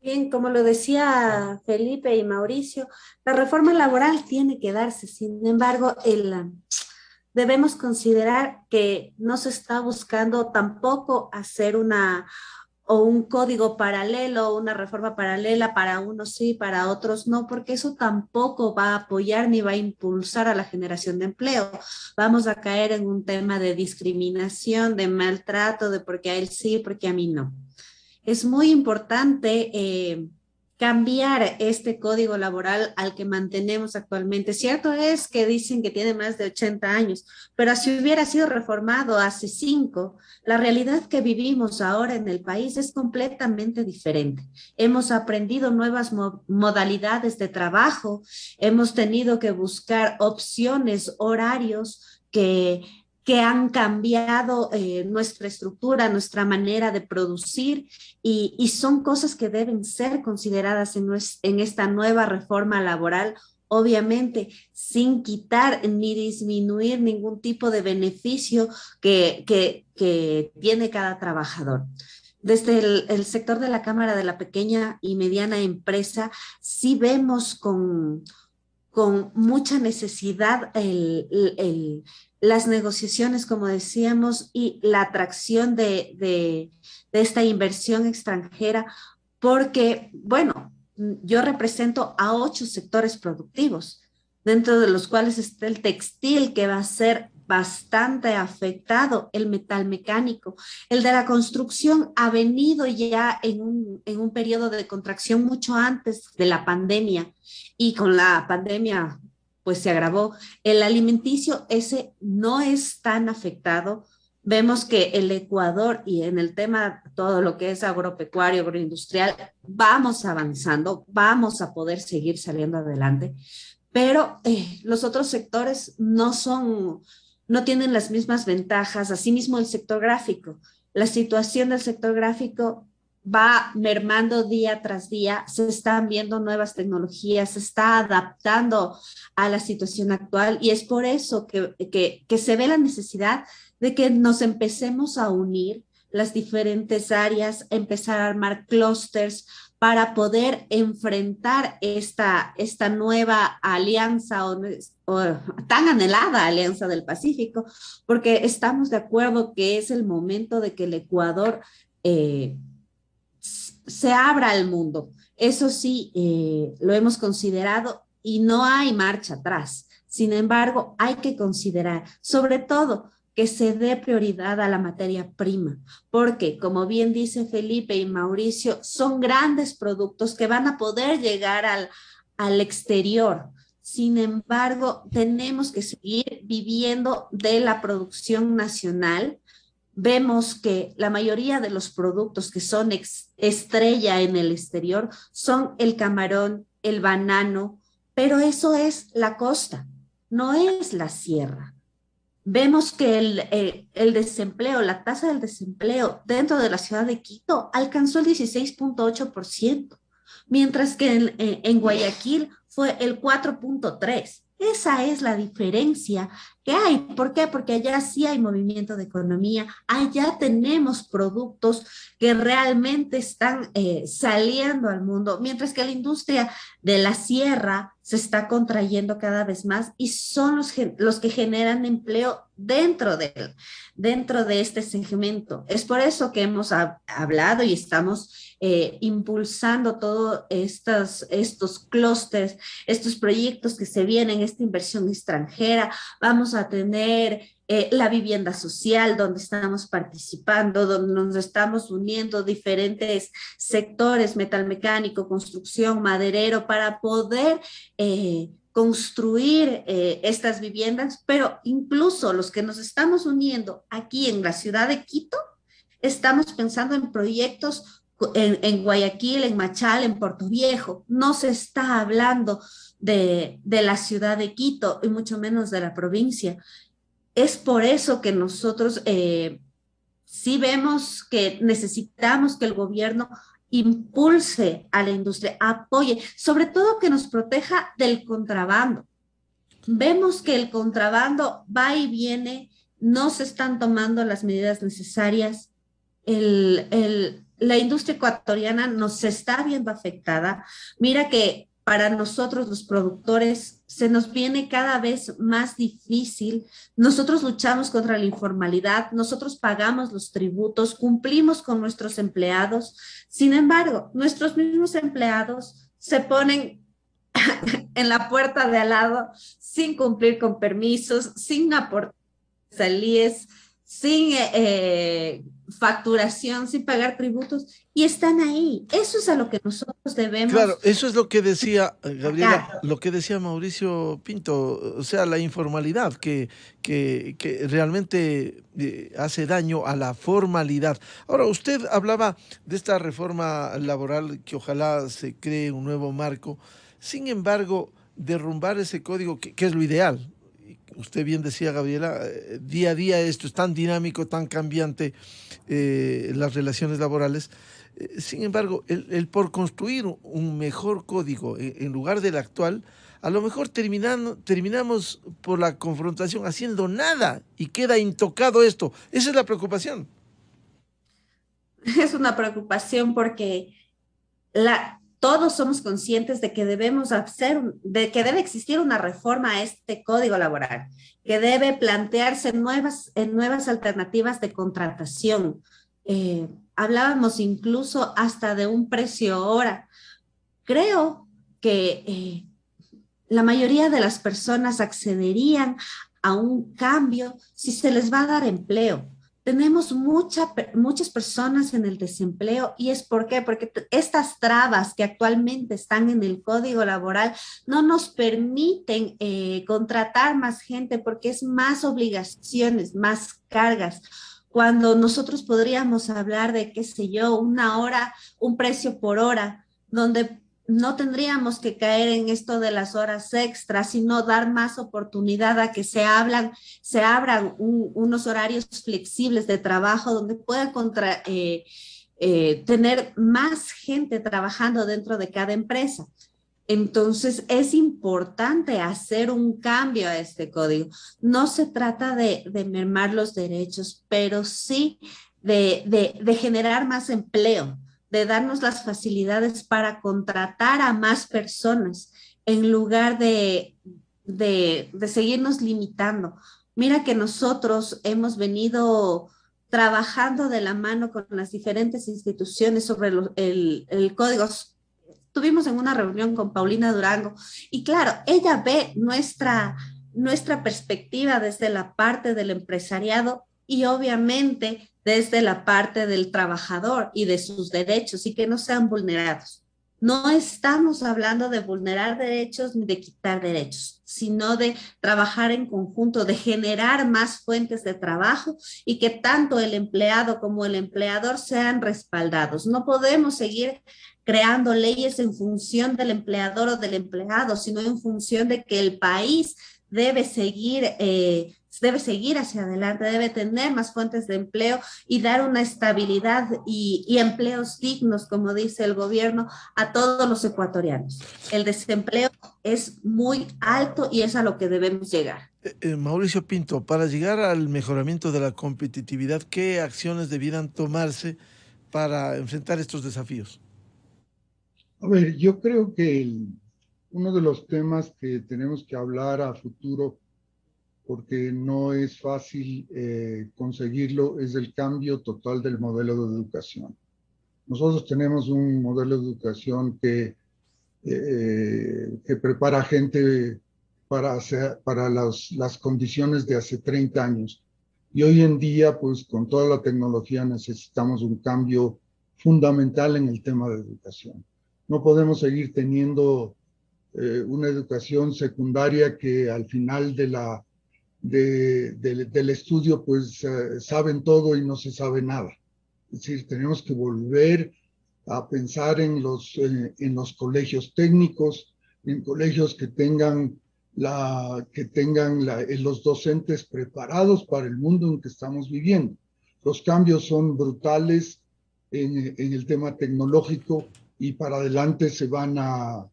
Bien, como lo decía Felipe y Mauricio, la reforma laboral tiene que darse. Sin embargo, debemos considerar que no se está buscando tampoco hacer un código paralelo, una reforma paralela para unos sí, para otros no, porque eso tampoco va a apoyar ni va a impulsar a la generación de empleo. Vamos a caer en un tema de discriminación, de maltrato, de porque a él sí, porque a mí no. Es muy importante cambiar este código laboral al que mantenemos actualmente. Cierto es que dicen que tiene más de 80 años, pero si hubiera sido reformado hace 5, la realidad que vivimos ahora en el país es completamente diferente. Hemos aprendido nuevas modalidades de trabajo, hemos tenido que buscar opciones, horarios que han cambiado nuestra estructura, nuestra manera de producir, y son cosas que deben ser consideradas en esta nueva reforma laboral, obviamente sin quitar ni disminuir ningún tipo de beneficio que tiene cada trabajador. Desde el sector de la Cámara de la Pequeña y Mediana Empresa, sí vemos con mucha necesidad las negociaciones, como decíamos, y la atracción de esta inversión extranjera, porque, bueno, yo represento a 8 sectores productivos, dentro de los cuales está el textil, que va a ser bastante afectado el metal mecánico. El de la construcción ha venido ya en un periodo de contracción mucho antes de la pandemia y con la pandemia pues se agravó. El alimenticio ese no es tan afectado. Vemos que el Ecuador y en el tema todo lo que es agropecuario, agroindustrial, vamos avanzando, vamos a poder seguir saliendo adelante, pero los otros sectores no tienen las mismas ventajas. Asimismo, el sector gráfico. La situación del sector gráfico va mermando día tras día, se están viendo nuevas tecnologías, se está adaptando a la situación actual y es por eso que se ve la necesidad de que nos empecemos a unir las diferentes áreas, empezar a armar clústeres para poder enfrentar esta nueva alianza o tan anhelada alianza del Pacífico, porque estamos de acuerdo que es el momento de que el Ecuador se abra al mundo. Eso sí, lo hemos considerado y no hay marcha atrás. Sin embargo, hay que considerar, sobre todo, que se dé prioridad a la materia prima, porque como bien dice Felipe y Mauricio, son grandes productos que van a poder llegar al exterior. Sin embargo, tenemos que seguir viviendo de la producción nacional. Vemos que la mayoría de los productos que son estrella en el exterior son el camarón, el banano, pero eso es la costa, no es la sierra. Vemos que el desempleo, la tasa del desempleo dentro de la ciudad de Quito alcanzó el 16.8%, mientras que en Guayaquil fue el 4.3%. Esa es la diferencia que hay. ¿Por qué? Porque allá sí hay movimiento de economía, allá tenemos productos que realmente están saliendo al mundo, mientras que la industria de la sierra se está contrayendo cada vez más y son los que generan empleo dentro de este segmento. Es por eso que hemos hablado y estamos impulsando todos estos clústeres, estos proyectos que se vienen, esta inversión extranjera. Vamos a tener la vivienda social, donde estamos participando, donde nos estamos uniendo diferentes sectores, metalmecánico, construcción, maderero, para poder construir estas viviendas, pero incluso los que nos estamos uniendo aquí en la ciudad de Quito, estamos pensando en proyectos en Guayaquil, en Machala, en Puerto Viejo. No se está hablando de la ciudad de Quito y mucho menos de la provincia. Es por eso que nosotros sí vemos que necesitamos que el gobierno impulse a la industria, apoye, sobre todo que nos proteja del contrabando. Vemos que el contrabando va y viene, no se están tomando las medidas necesarias. La industria ecuatoriana nos está viendo afectada. Mira que para nosotros los productores se nos viene cada vez más difícil. Nosotros luchamos contra la informalidad, nosotros pagamos los tributos, cumplimos con nuestros empleados. Sin embargo, nuestros mismos empleados se ponen en la puerta de al lado sin cumplir con permisos, sin aportar salíes, sin facturación, sin pagar tributos, y están ahí. Eso es a lo que nosotros debemos. Claro, eso es lo que decía Gabriela, lo que decía Mauricio Pinto, o sea, la informalidad que realmente hace daño a la formalidad. Ahora, usted hablaba de esta reforma laboral, que ojalá se cree un nuevo marco. Sin embargo, derrumbar ese código, que es lo ideal. Usted bien decía, Gabriela, día a día esto es tan dinámico, tan cambiante, las relaciones laborales. Sin embargo, el por construir un mejor código en lugar del actual, a lo mejor terminamos por la confrontación haciendo nada y queda intocado esto. Esa es la preocupación. Es una preocupación porque todos somos conscientes de que de que debe existir una reforma a este código laboral, que debe plantearse nuevas alternativas de contratación. Hablábamos incluso hasta de un precio hora. Creo que la mayoría de las personas accederían a un cambio si se les va a dar empleo. Tenemos muchas personas en el desempleo y es ¿por qué? Porque estas trabas que actualmente están en el código laboral no nos permiten contratar más gente porque es más obligaciones, más cargas. Cuando nosotros podríamos hablar de, qué sé yo, una hora, un precio por hora, donde no tendríamos que caer en esto de las horas extras, sino dar más oportunidad a que se abran unos horarios flexibles de trabajo donde puedan tener más gente trabajando dentro de cada empresa. Entonces, es importante hacer un cambio a este código. No se trata de mermar los derechos, pero sí de generar más empleo, de darnos las facilidades para contratar a más personas en lugar de seguirnos limitando. Mira que nosotros hemos venido trabajando de la mano con las diferentes instituciones sobre el código. Estuvimos en una reunión con Paulina Durango y claro, ella ve nuestra perspectiva desde la parte del empresariado y obviamente desde la parte del trabajador y de sus derechos y que no sean vulnerados. No estamos hablando de vulnerar derechos ni de quitar derechos, sino de trabajar en conjunto, de generar más fuentes de trabajo y que tanto el empleado como el empleador sean respaldados. No podemos seguir creando leyes en función del empleador o del empleado, sino en función de que el país debe seguir hacia adelante, debe tener más fuentes de empleo y dar una estabilidad y empleos dignos, como dice el gobierno, a todos los ecuatorianos. El desempleo es muy alto y es a lo que debemos llegar. Mauricio Pinto, para llegar al mejoramiento de la competitividad, ¿qué acciones debieran tomarse para enfrentar estos desafíos? A ver, yo creo que uno de los temas que tenemos que hablar a futuro, porque no es fácil conseguirlo, es el cambio total del modelo de educación. Nosotros tenemos un modelo de educación que prepara gente para las condiciones de hace 30 años. Y hoy en día, pues con toda la tecnología necesitamos un cambio fundamental en el tema de educación. No podemos seguir teniendo una educación secundaria que al final del estudio pues saben todo y no se sabe nada. Es decir, tenemos que volver a pensar en los colegios técnicos, en colegios que tengan los docentes preparados para el mundo en que estamos viviendo. Los cambios son brutales en el tema tecnológico y para adelante se van a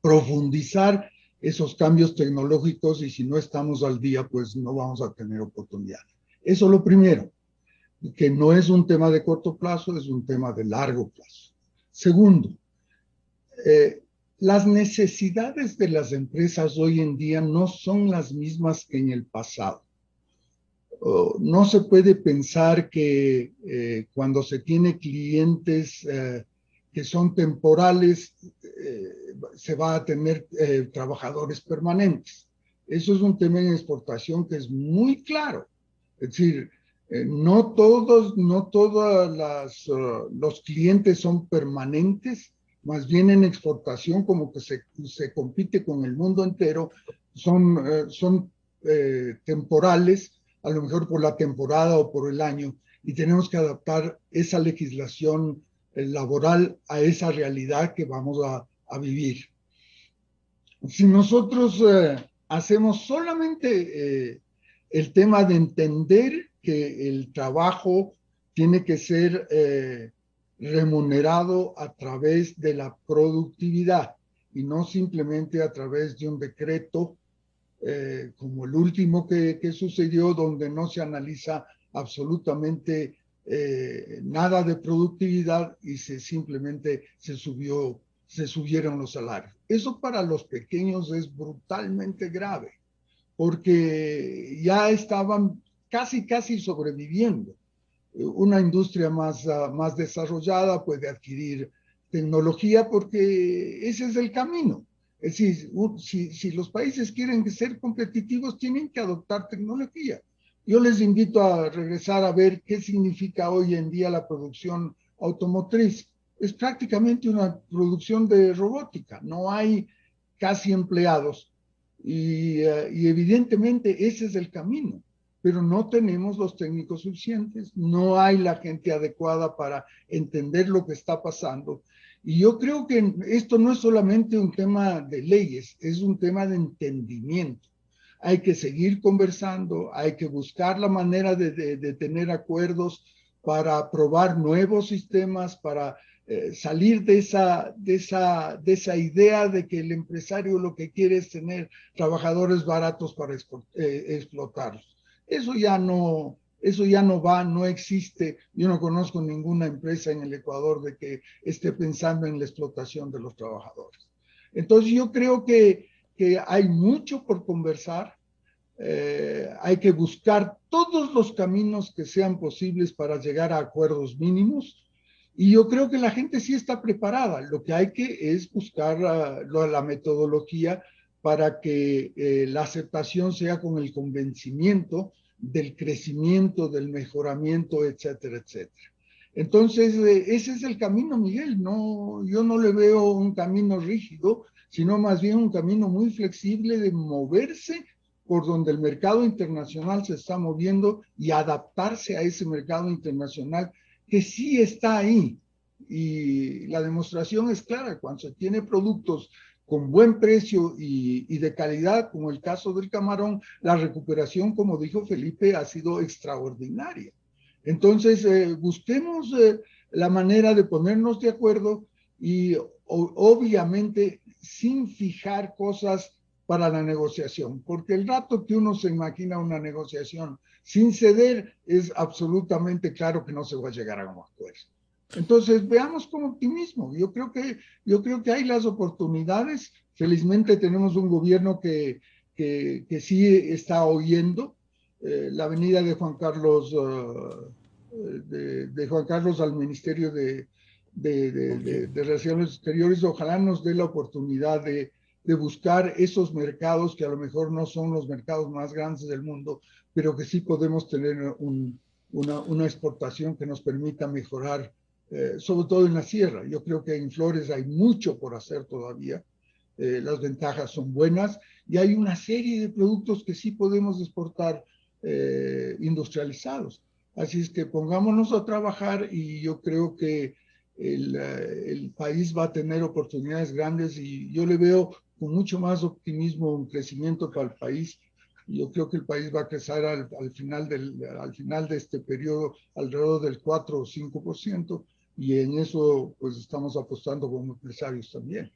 profundizar esos cambios tecnológicos y si no estamos al día, pues no vamos a tener oportunidad. Eso es lo primero, que no es un tema de corto plazo, es un tema de largo plazo. Segundo, las necesidades de las empresas hoy en día no son las mismas que en el pasado. No se puede pensar que cuando se tiene clientes que son temporales, se va a tener trabajadores permanentes. Eso es un tema en exportación que es muy claro. Es decir, no todos los clientes son permanentes, más bien en exportación, como que se compite con el mundo entero, son temporales, a lo mejor por la temporada o por el año, y tenemos que adaptar esa legislación laboral a esa realidad que vamos a vivir. Si nosotros hacemos solamente el tema de entender que el trabajo tiene que ser remunerado a través de la productividad y no simplemente a través de un decreto como el último que sucedió, donde no se analiza absolutamente nada de productividad y simplemente se subieron los salarios. Eso para los pequeños es brutalmente grave, porque ya estaban casi sobreviviendo. Una industria más desarrollada puede adquirir tecnología porque ese es el camino. Es decir, si los países quieren ser competitivos, tienen que adoptar tecnología. Yo les invito a regresar a ver qué significa hoy en día la producción automotriz. Es prácticamente una producción de robótica, no hay casi empleados y evidentemente ese es el camino, pero no tenemos los técnicos suficientes, no hay la gente adecuada para entender lo que está pasando. Y yo creo que esto no es solamente un tema de leyes, es un tema de entendimiento. Hay que seguir conversando, hay que buscar la manera de tener acuerdos para probar nuevos sistemas, para salir de esa idea de que el empresario lo que quiere es tener trabajadores baratos para explotarlos. Eso ya no va, no existe. Yo no conozco ninguna empresa en el Ecuador de que esté pensando en la explotación de los trabajadores. Entonces yo creo que hay mucho por conversar. Hay que buscar todos los caminos que sean posibles para llegar a acuerdos mínimos. Y yo creo que la gente sí está preparada. Lo que hay que es buscar la metodología para que la aceptación sea con el convencimiento del crecimiento, del mejoramiento, etcétera, etcétera. Entonces, ese es el camino, Miguel. No, yo no le veo un camino rígido, sino más bien un camino muy flexible de moverse por donde el mercado internacional se está moviendo y adaptarse a ese mercado internacional que sí está ahí. Y la demostración es clara, cuando se tiene productos con buen precio y de calidad, como el caso del camarón, la recuperación, como dijo Felipe, ha sido extraordinaria. Entonces, busquemos la manera de ponernos de acuerdo y obviamente sin fijar cosas para la negociación, porque el rato que uno se imagina una negociación sin ceder, es absolutamente claro que no se va a llegar a un acuerdo. Entonces, veamos con optimismo. Yo creo que hay las oportunidades. Felizmente tenemos un gobierno que sí está oyendo. La venida de Juan Carlos, de Juan Carlos al Ministerio de Relaciones Exteriores, ojalá nos dé la oportunidad de buscar esos mercados que a lo mejor no son los mercados más grandes del mundo, pero que sí podemos tener una exportación que nos permita mejorar, sobre todo en la sierra. Yo creo que en Flores hay mucho por hacer todavía. Las ventajas son buenas y hay una serie de productos que sí podemos exportar industrializados. Así es que pongámonos a trabajar y yo creo que el país va a tener oportunidades grandes y yo le veo con mucho más optimismo un crecimiento para el país. Yo creo que el país va a crecer al final de este periodo alrededor del 4 o 5% y en eso pues estamos apostando como empresarios también.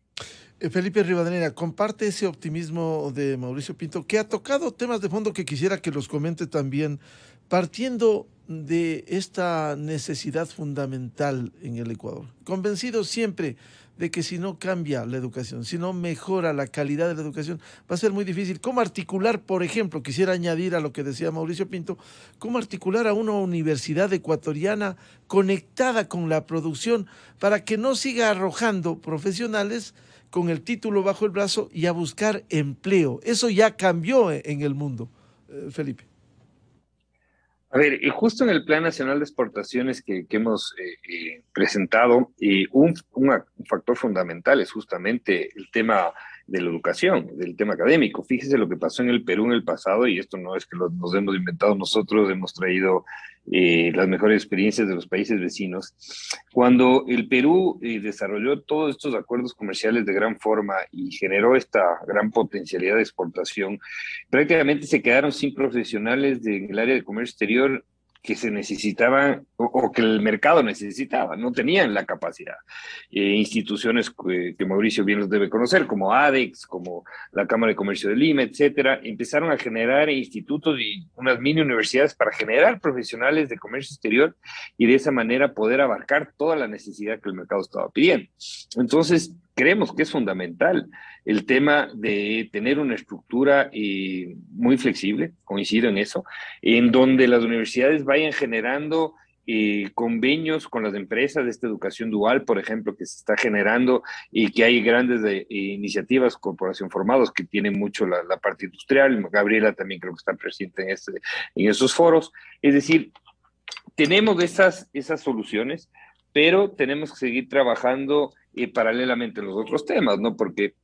Felipe Rivadeneira, comparte ese optimismo de Mauricio Pinto, que ha tocado temas de fondo que quisiera que los comente también, partiendo de esta necesidad fundamental en el Ecuador. Convencido siempre de que si no cambia la educación, si no mejora la calidad de la educación, va a ser muy difícil. ¿Cómo articular, por ejemplo, quisiera añadir a lo que decía Mauricio Pinto, cómo articular a una universidad ecuatoriana conectada con la producción para que no siga arrojando profesionales con el título bajo el brazo y a buscar empleo? Eso ya cambió en el mundo, Felipe. A ver, justo en el Plan Nacional de Exportaciones que hemos presentado, un factor fundamental es justamente el tema de la educación, del tema académico. Fíjese lo que pasó en el Perú en el pasado, y esto no es que nos hemos inventado nosotros, hemos traído las mejores experiencias de los países vecinos. Cuando el Perú desarrolló todos estos acuerdos comerciales de gran forma y generó esta gran potencialidad de exportación, prácticamente se quedaron sin profesionales en el área de comercio exterior que se necesitaban o que el mercado necesitaba, no tenían la capacidad. Instituciones que Mauricio bien los debe conocer, como ADEX, como la Cámara de Comercio de Lima, etcétera, empezaron a generar institutos y unas mini universidades para generar profesionales de comercio exterior y de esa manera poder abarcar toda la necesidad que el mercado estaba pidiendo. Entonces, creemos que es fundamental el tema de tener una estructura muy flexible, coincido en eso, en donde las universidades vayan generando convenios con las empresas de esta educación dual, por ejemplo, que se está generando y que hay grandes iniciativas, corporación formados, que tienen mucho la parte industrial. Gabriela también creo que está presente en esos foros. Es decir, tenemos esas soluciones, pero tenemos que seguir trabajando paralelamente en los otros temas, ¿no? Porque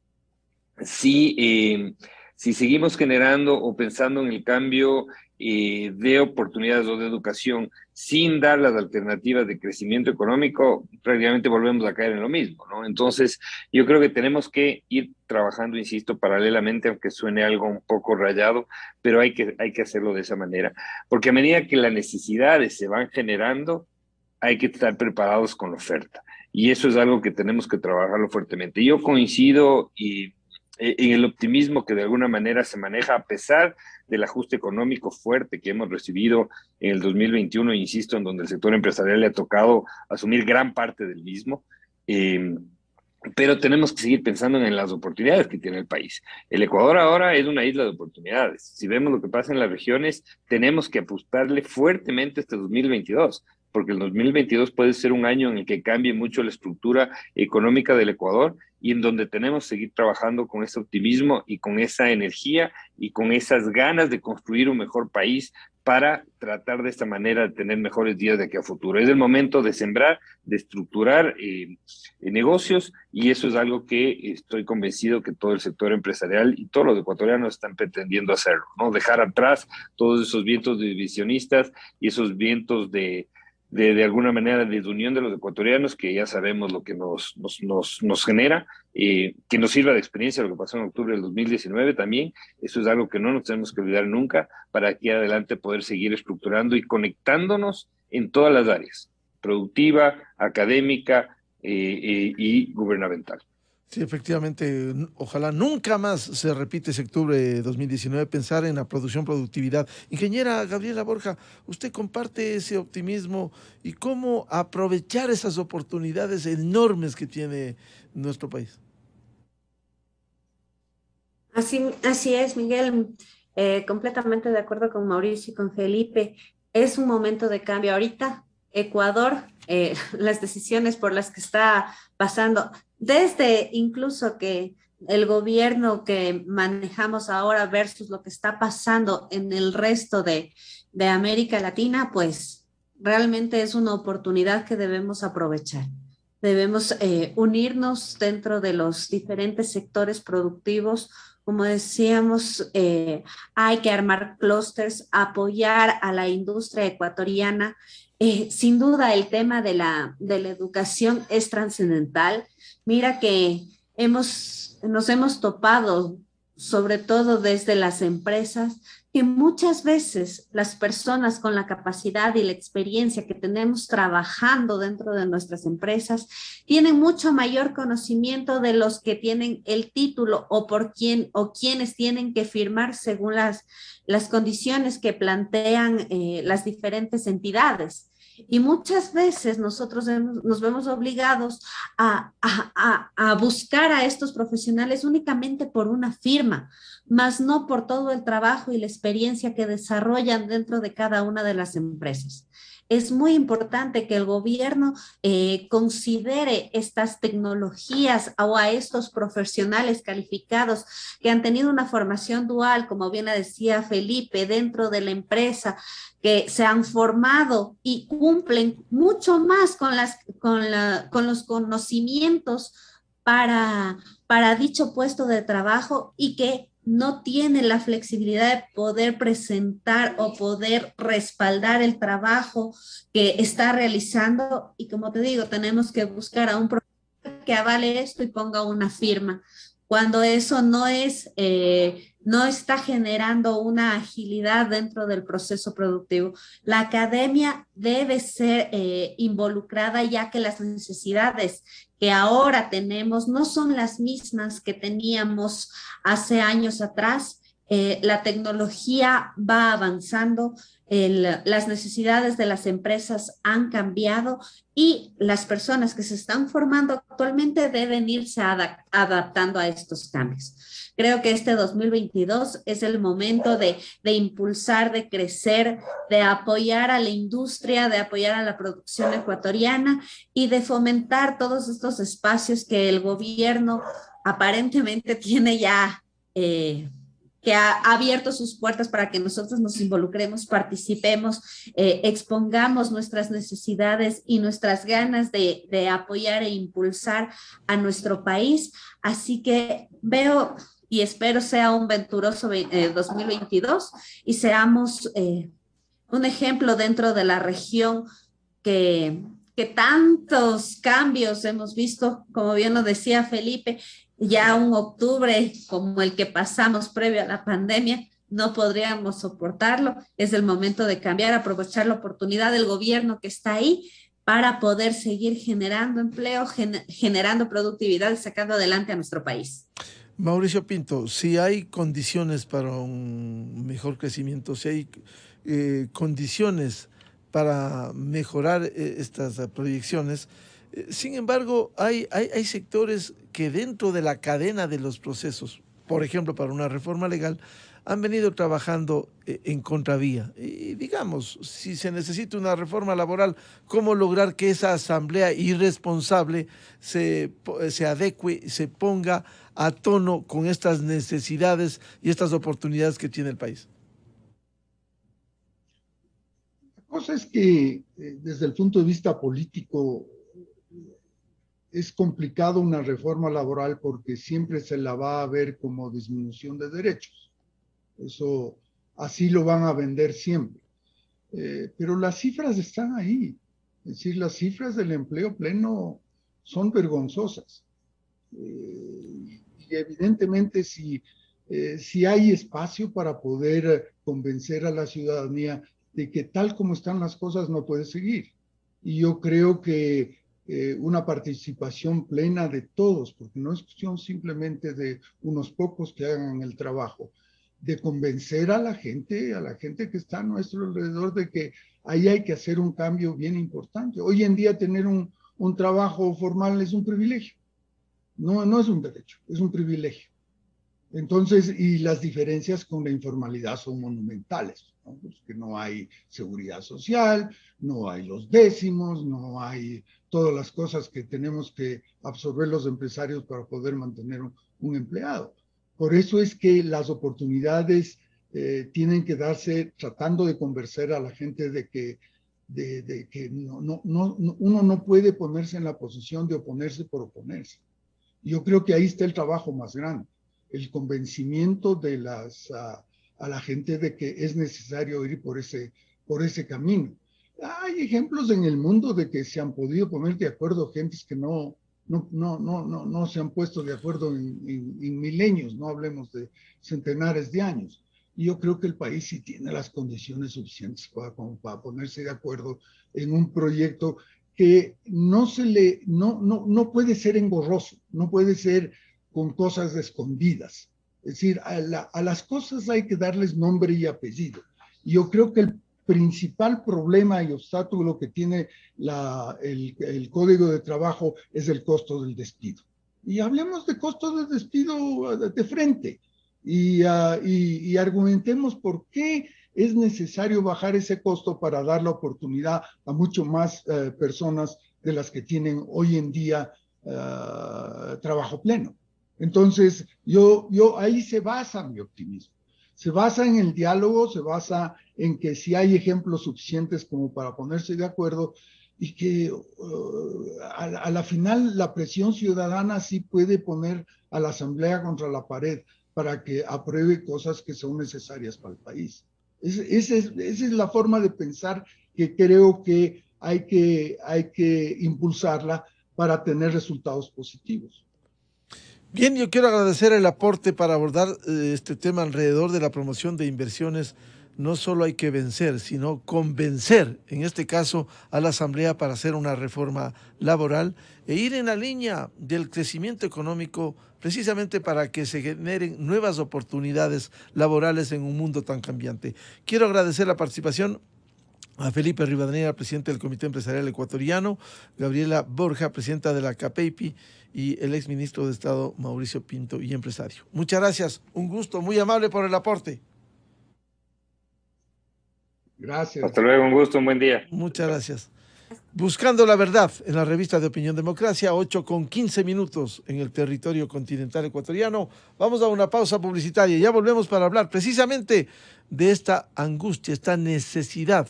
si seguimos generando o pensando en el cambio de oportunidades o de educación sin dar las alternativas de crecimiento económico, prácticamente volvemos a caer en lo mismo, ¿no? Entonces, yo creo que tenemos que ir trabajando, insisto, paralelamente, aunque suene algo un poco rayado, pero hay que hacerlo de esa manera, porque a medida que las necesidades se van generando, hay que estar preparados con la oferta. Y eso es algo que tenemos que trabajarlo fuertemente. Yo coincido en el optimismo que de alguna manera se maneja a pesar del ajuste económico fuerte que hemos recibido en el 2021, insisto, en donde el sector empresarial le ha tocado asumir gran parte del mismo. Pero tenemos que seguir pensando en las oportunidades que tiene el país. El Ecuador ahora es una isla de oportunidades. Si vemos lo que pasa en las regiones, tenemos que apostarle fuertemente este 2022, porque el 2022 puede ser un año en el que cambie mucho la estructura económica del Ecuador y en donde tenemos que seguir trabajando con ese optimismo y con esa energía y con esas ganas de construir un mejor país para tratar de esta manera de tener mejores días de aquí a futuro. Es el momento de sembrar, de estructurar negocios, y eso es algo que estoy convencido que todo el sector empresarial y todos los ecuatorianos están pretendiendo hacerlo, ¿no? Dejar atrás todos esos vientos divisionistas y esos vientos de alguna manera de desunión de los ecuatorianos, que ya sabemos lo que nos genera, que nos sirva de experiencia lo que pasó en octubre del 2019 también. Eso es algo que no nos tenemos que olvidar nunca para aquí adelante poder seguir estructurando y conectándonos en todas las áreas, productiva, académica y gubernamental. Sí, efectivamente, ojalá nunca más se repite ese octubre de 2019, pensar en la productividad. Ingeniera Gabriela Borja, ¿usted comparte ese optimismo y cómo aprovechar esas oportunidades enormes que tiene nuestro país? Así es, Miguel. Completamente de acuerdo con Mauricio y con Felipe. Es un momento de cambio. Ahorita, Ecuador, las decisiones por las que está pasando, desde incluso que el gobierno que manejamos ahora versus lo que está pasando en el resto de América Latina, pues realmente es una oportunidad que debemos aprovechar. Debemos unirnos dentro de los diferentes sectores productivos. Como decíamos, hay que armar clústeres, apoyar a la industria ecuatoriana. Sin duda, el tema de la educación es trascendental. Mira que nos hemos topado, sobre todo desde las empresas, que muchas veces las personas con la capacidad y la experiencia que tenemos trabajando dentro de nuestras empresas tienen mucho mayor conocimiento de los que tienen el título o quienes tienen que firmar según las condiciones que plantean las diferentes entidades. Y muchas veces nosotros nos vemos obligados a buscar a estos profesionales únicamente por una firma, más no por todo el trabajo y la experiencia que desarrollan dentro de cada una de las empresas. Es muy importante que el gobierno considere estas tecnologías o a estos profesionales calificados que han tenido una formación dual, como bien decía Felipe, dentro de la empresa, que se han formado y cumplen mucho más con los conocimientos para dicho puesto de trabajo y que no tiene la flexibilidad de poder presentar o poder respaldar el trabajo que está realizando. Y como te digo, tenemos que buscar a un profesional que avale esto y ponga una firma. Cuando eso no está generando una agilidad dentro del proceso productivo. La academia debe ser involucrada, ya que las necesidades que ahora tenemos no son las mismas que teníamos hace años atrás, La tecnología va avanzando, las necesidades de las empresas han cambiado y las personas que se están formando actualmente deben irse adaptando a estos cambios. Creo que este 2022 es el momento de impulsar, de crecer, de apoyar a la industria, de apoyar a la producción ecuatoriana y de fomentar todos estos espacios que el gobierno aparentemente tiene ya que ha abierto sus puertas para que nosotros nos involucremos, participemos, expongamos nuestras necesidades y nuestras ganas de apoyar e impulsar a nuestro país. Así que veo y espero sea un venturoso 2022 y seamos un ejemplo dentro de la región que tantos cambios hemos visto, como bien lo decía Felipe, ya un octubre como el que pasamos previo a la pandemia, no podríamos soportarlo. Es el momento de cambiar, aprovechar la oportunidad del gobierno que está ahí para poder seguir generando empleo, generando productividad y sacando adelante a nuestro país. Mauricio Pinto, si hay condiciones para un mejor crecimiento, si hay condiciones para mejorar estas proyecciones, sin embargo, hay sectores que dentro de la cadena de los procesos, por ejemplo, para una reforma legal, han venido trabajando en contravía. Y digamos, si se necesita una reforma laboral, ¿cómo lograr que esa asamblea irresponsable se adecue, se ponga a tono con estas necesidades y estas oportunidades que tiene el país? La cosa es que desde el punto de vista político es complicado una reforma laboral porque siempre se la va a ver como disminución de derechos. Eso así lo van a vender siempre. Pero las cifras están ahí. Es decir, las cifras del empleo pleno son vergonzosas. Y evidentemente si hay espacio para poder convencer a la ciudadanía de que tal como están las cosas no puede seguir. Y yo creo que una participación plena de todos, porque no es cuestión simplemente de unos pocos que hagan el trabajo, de convencer a la gente que está a nuestro alrededor de que ahí hay que hacer un cambio bien importante. Hoy en día tener un trabajo formal es un privilegio, no es un derecho, es un privilegio. Entonces, y las diferencias con la informalidad son monumentales, ¿no? Pues que no hay seguridad social, no hay los décimos, no hay todas las cosas que tenemos que absorber los empresarios para poder mantener un empleado. Por eso es que las oportunidades tienen que darse tratando de convencer a la gente de que uno no puede ponerse en la posición de oponerse por oponerse. Yo creo que ahí está el trabajo más grande, el convencimiento de a la gente de que es necesario ir por ese camino. Hay ejemplos en el mundo de que se han podido poner de acuerdo gentes que no se han puesto de acuerdo en milenios, no hablemos de centenares de años. Y yo creo que el país sí tiene las condiciones suficientes para ponerse de acuerdo en un proyecto que no puede ser engorroso, no puede ser con cosas escondidas. Es decir, a las cosas hay que darles nombre y apellido. Y yo creo que el principal problema y obstáculo que tiene el Código de Trabajo es el costo del despido. Y hablemos de costo del despido de frente y argumentemos por qué es necesario bajar ese costo para dar la oportunidad a mucho más personas de las que tienen hoy en día trabajo pleno. Entonces, ahí se basa mi optimismo. Se basa en el diálogo, se basa en que si hay ejemplos suficientes como para ponerse de acuerdo y que a la final la presión ciudadana sí puede poner a la Asamblea contra la pared para que apruebe cosas que son necesarias para el país. Esa es la forma de pensar que creo que hay que impulsarla para tener resultados positivos. Bien, yo quiero agradecer el aporte para abordar este tema alrededor de la promoción de inversiones no solo hay que vencer, sino convencer, en este caso, a la Asamblea para hacer una reforma laboral e ir en la línea del crecimiento económico, precisamente para que se generen nuevas oportunidades laborales en un mundo tan cambiante. Quiero agradecer la participación a Felipe Rivadeneira, presidente del Comité Empresarial Ecuatoriano, Gabriela Borja, presidenta de la CAPEIPI, y el exministro de Estado, Mauricio Pinto, y empresario. Muchas gracias, un gusto, muy amable por el aporte. Gracias. Hasta luego, un gusto, un buen día. Muchas gracias. Buscando la verdad en la revista de Opinión Democracia, 8:15 en el territorio continental ecuatoriano. Vamos a una pausa publicitaria y ya volvemos para hablar precisamente de esta angustia, esta necesidad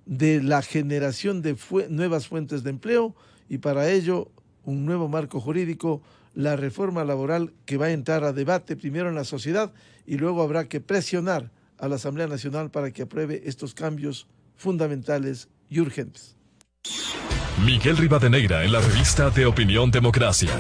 de la generación de nuevas fuentes de empleo, y para ello un nuevo marco jurídico, la reforma laboral que va a entrar a debate primero en la sociedad y luego habrá que presionar a la Asamblea Nacional para que apruebe estos cambios fundamentales y urgentes. Miguel Rivadeneira en la revista de Opinión Democracia.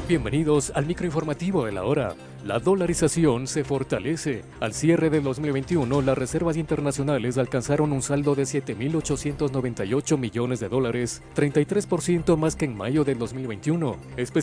Bienvenidos al microinformativo de la hora. La dolarización se fortalece. Al cierre del 2021, las reservas internacionales alcanzaron un saldo de $7.898 millones, 33% más que en mayo del 2021.